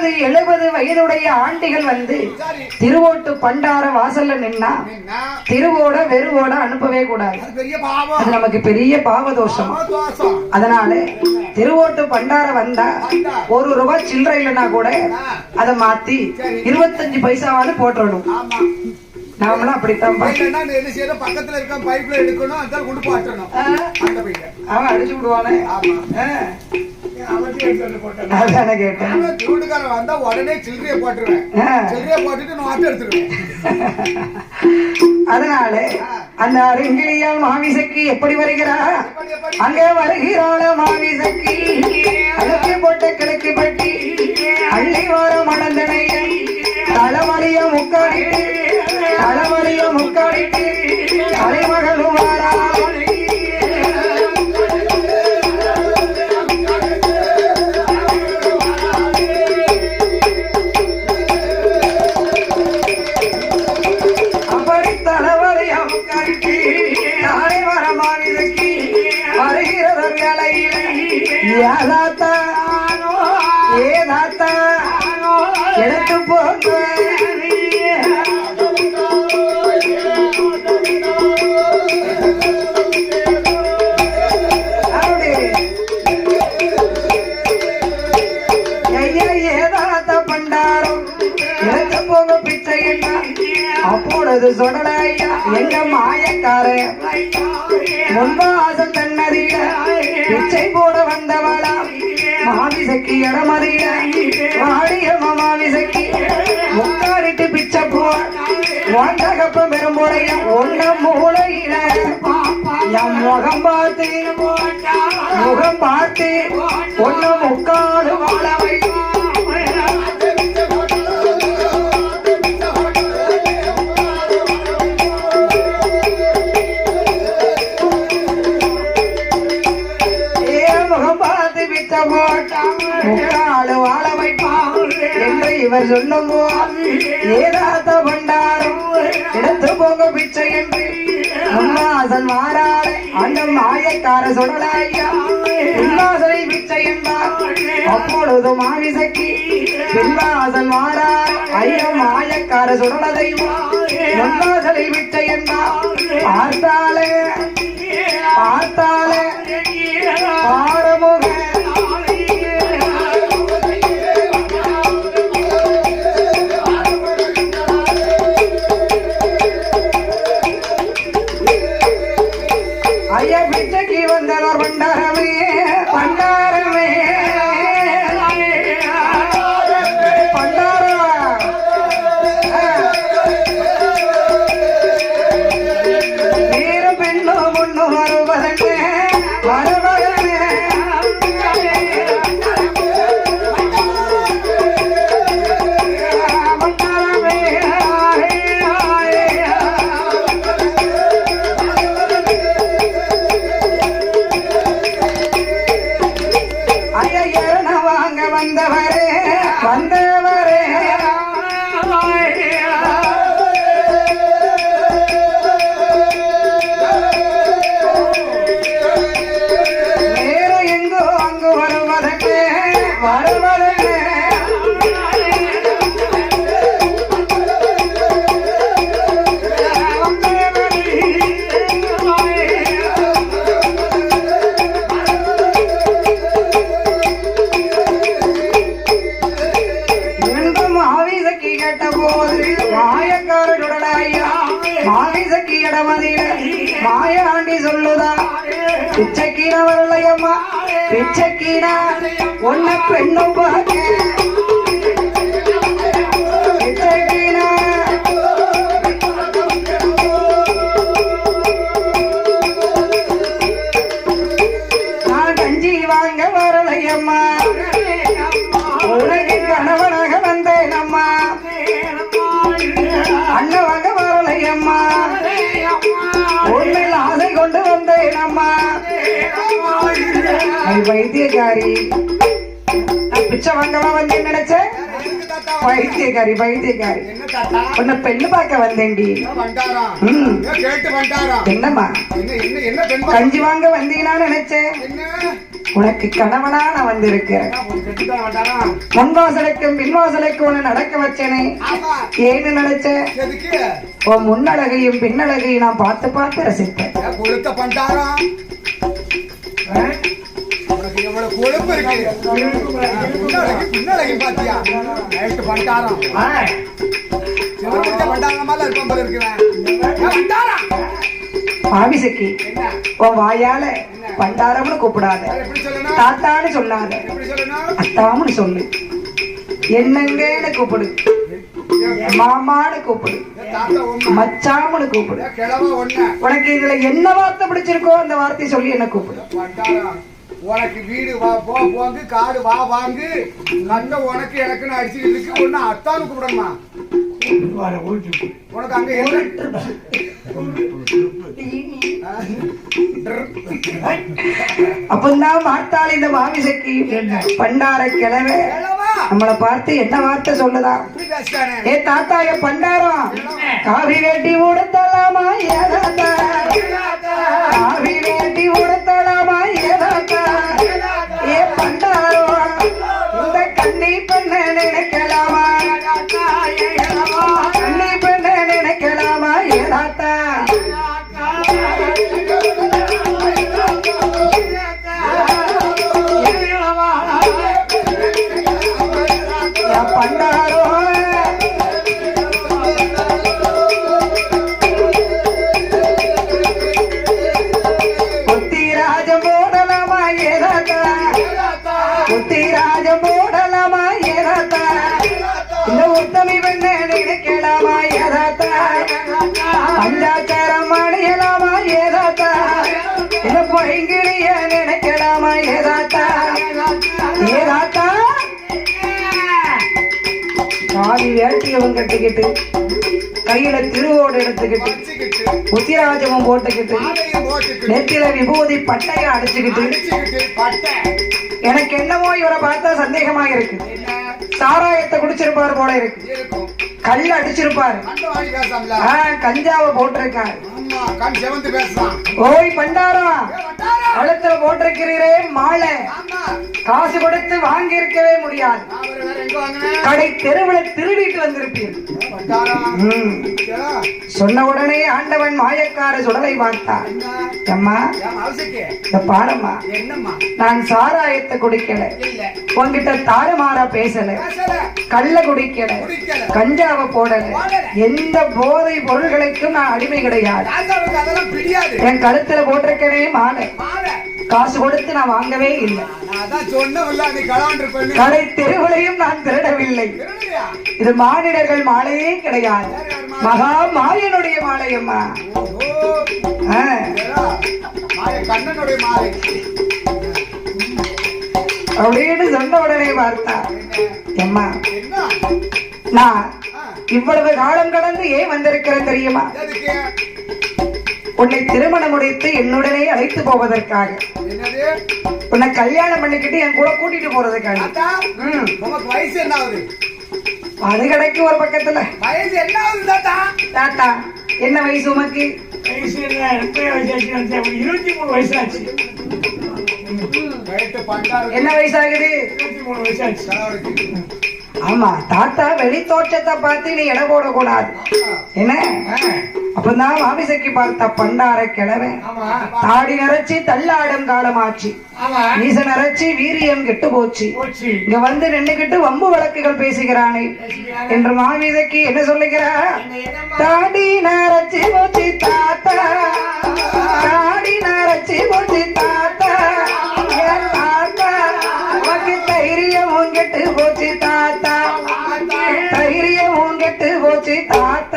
60 வயதுடைய ஆண்டிகள் வந்து திருவோட்டு பண்டார வாசல்ல நின்னா திருவோட வெறுவோட அனுப்பவே கூடாது. அது நமக்கு பெரிய பாவதோஷம். அதனால திருவோட்டு பண்டார வந்தா 1 ரூபாய் சில்லறை இல்லைன்னா கூட அதை மாத்தி 25 பைசாவான்னு போட்டுறணும். நாமளும் அப்படித்தான் பக்கத்துல இருக்க பைப்ல எடுக்கணும், அதான் கொண்டு பாட்டணும். அவன் அடிச்சு விடுவானே. திருவண்ணக்காரன் வந்தா உடனே சில்லறைய போட்டுருவேன். சில்லறைய போட்டுட்டு நான் எடுத்துருவேன். அதனால அந்த அருங்கிலியால் மாவிசக்கி எப்படி வருகிறார்? அங்கே வருகிறாள் மாவிசக்கி. அழகி போட்ட கிழக்கு பட்டி அள்ளி வார மணந்தனைய தலைமலிய முக்காடிட்டு தலைமலிய முக்காடிட்டு தலைமகளும் வாரா. எடுத்து போங்க ஏதாத்த பண்டாரம் எடுத்து போங்க பிச்சை என்ன. அப்பொழுது சொடலையா எங்க மாயக்கார முன்பாசம் தன்னதிய பிச்சை போட வந்தவளா மாவிசக்கி இடமதிய வாடிய மாவிசக்கி முக்காடிட்டு பிச்சை போல் ஒன்றகப்ப பெரும்புடைய ஒன்ன மூளையில என் முகம் பார்த்து ஒன்ன முக்காடு வாழ வைக்கும். முக்காடு வாழ வைப்பான் என்று இவர் சொல்லும் ஏதாத்த பண்டாரம் எடுத்து போக பிச்சை என்று முன்னாசன் மாறாடு அந்த மாயக்கார சொல்லலையா பின்னாசனை பிச்சை என்றார். அப்பொழுது மாவிசக்கி பின்னாசன் மாறாடு ஐயா மாயக்கார சொல்லதை முன்னாசனை பிச்சை என்றார். பார்த்தாலே ஆரமுக ஐயா பிச்சைக்கு வந்தவர் பண்டாரமே பண்டாரமே பண்டாரா நீரும் பெண்ணும் பொண்ணும் வருவதற்கு வருவதற்கு வந்தவரே நேரம் எங்கோ அங்கு வருவதற்கு மாவிசக்கி இடமதில மாயாண்டி சொல்லுதா பிச்சைக்கீன வரலையம்மா பிச்சைக்கீன ஒன்ன பெண்ணும் பார்க்க பிச்சைக்கீன நான் கஞ்சி வாங்க வரலையம்மா உனக்கு கணவனாக வந்தேன் அம்மா அண்ணவாங்க வரலையம்மா உண்மையில் ஆசை கொண்டு வந்தேன் அம்மா. வைத்தியக்காரி பிச்சை வாங்கவா வந்தேன் நினைச்சேன். வைத்தியக்காரி உன்னை பெண்ணு பார்க்க வந்தேன்டி. என்னம்மா கஞ்சி வாங்க வந்தீங்கன்னா நினைச்சேன். உனக்கு கணவனா நான் வந்திருக்கிறேன். முன்வாசலுக்கும் பின்வாசலுக்கு உன்னை நடக்க வச்சேனே, ஏன்னு நினைச்ச? உன் முன்னழகையும் பின்னழகையும் நான் பார்த்து பார்த்து ரசிப்பேன். எவ்வளவு கொழுப்பு இருக்கு பின்னழகி பாத்தியா? பண்டாரம் ஆபிசக்கி உன் வாயால பண்டாரம்னு கூப்பிடாத, தாத்தான்னு சொல்லாத, அத்தாம்னு சொல்லு. என்னங்கன்னு கூப்பிடு, மாமான்னு கூப்பிடு, மச்சாமனு கூப்பிடு. உனக்கு இதுல என்ன வார்த்தை பிடிச்சிருக்கோ அந்த வார்த்தையை சொல்லி என்ன கூப்பிடு. உனக்கு வீடு வா போங்கு, காடு வா வாங்கு, கண்ட உனக்கு எனக்குன்னு அடிச்சுக்கிட்டு இருக்கு. ஒண்ணு அத்தான்னு கூப்பிடணுமா? உனக்கு அங்க அப்பந்தான் பார்த்தாள் இந்த மாமிசக்கி பண்டார கிழமை நம்மளை பார்த்து என்ன வார்த்தை சொல்லுதான்? ஏ தாத்தா, ஏ பண்டாரம், காவி வேட்டி உடுத்தலாமா ஏதாத்தா? காவி வேட்டி உடுத்தலாமா ஏதாத்தா? ஏ பண்டாரம், இந்த கண்ணி பெண்ண நினைக்கலாமா? கண்ணி பெண்ண நினைக்கலாமா ஏதாத்தா? பண்டாரோ குத்திராஜம் போடலாமா ஏதாத்தா? குத்திராஜம் போடலாமா ஏதாத்தா? இந்த உத்தமி பெண்ண நினைக்கலாமா ஏதாத்தா? பஞ்சாச்சாரம் அடையலாமா ஏதாத்தா? இந்த பொய்கிழிய நினைக்கலாமா ஏதாத்தா? ஏதாத்தா காவி வேட்டியவும் கட்டிக்கிட்டு, கையில திருவோடு எடுத்துக்கிட்டு, உத்திராஜமும் போட்டுக்கிட்டு, நெத்தில விபூதி பட்டைய அடிச்சுக்கிட்டு, எனக்கு என்னமோ இவரை பார்த்தா சந்தேகமா இருக்கு. சாராயத்தை குடிச்சிருப்பாரு போல இருக்கு, கல் அடிச்சிருப்பாரு, கஞ்சாவை போட்டிருக்காரு. ஓய் பண்டாரம், கழுத்துல போட்டிருக்கிறீரே மாலை, காசு கொடுத்து வாங்கி இருக்கவே முடியாது. கடை தெருவில் திருடிட்டு வந்திருப்பீர். சொன்ன உடனே ஆண்டவன் மாயக்கார சுடலை பார்த்தார். அம்மா, இந்த பாரம்மா, நான் சாராயத்தை குடிக்கல, உன்கிட்ட தாறுமாறா பேசல, கள்ள குடிக்கல, கஞ்சாவை போடல, எந்த போதை பொருள்களுக்கும் நான் அடிமை கிடையாது. என் கழுத்துல போட்டிருக்கவே மாலை, காசு கொடுத்து நான் வாங்கவே இல்லை. கடை தெருவிலையும் நான் திருடவில்லை. இது மானிடர்கள் மாலையே கிடையாது, மகா மாயனுடைய மாலையம்மா. அப்படின்னு சொன்ன உடனே பார்த்தா, அம்மா நான் இவ்வளவு காலம் கடந்து ஏன் வந்திருக்கிறேன் தெரியுமா? உன்னை திருமணம் முடித்து என்னுடனே அழைத்து போவதற்காக, உன்னை கல்யாணம் பண்ணிக்கிட்டு என் கூட கூட்டிட்டு போறதுக்காக. வயசு என்ன ஆகுது? அது கிடைக்கு ஒரு பக்கத்துல. வயசு என்ன ஆகுது தாத்தா? தாத்தா, என்ன வயசு உமக்கு? 23 வயசாச்சு. என்ன வயசாகுது? 23 வயசாச்சு. ஆமா, தாத்தா வெளி தோற்றத்தை பார்த்து நீ எடை போடக்கூடாது. என்ன அப்பதான் மாமிசக்கி பார்த்த பண்டார கிழமை தாடி நிறைச்சி தள்ளாடும் காலமாச்சு, மீச நிறைச்சி வீரியம் கெட்டு போச்சு, இங்க வந்து நின்னுகிட்டு வம்பு வழக்குகள் பேசுகிறானே என்று மாமிசக்கி என்ன சொல்லுகிறா? தாடி நிறைச்சி போச்சு தாத்தா, தாடி நிறைச்சி போச்சு தாத்தா, தாத்தா உனக்கு தைரியம் கெட்டு போச்சு தாத்தா, தைரியம் கெட்டு போச்சு தாத்தா.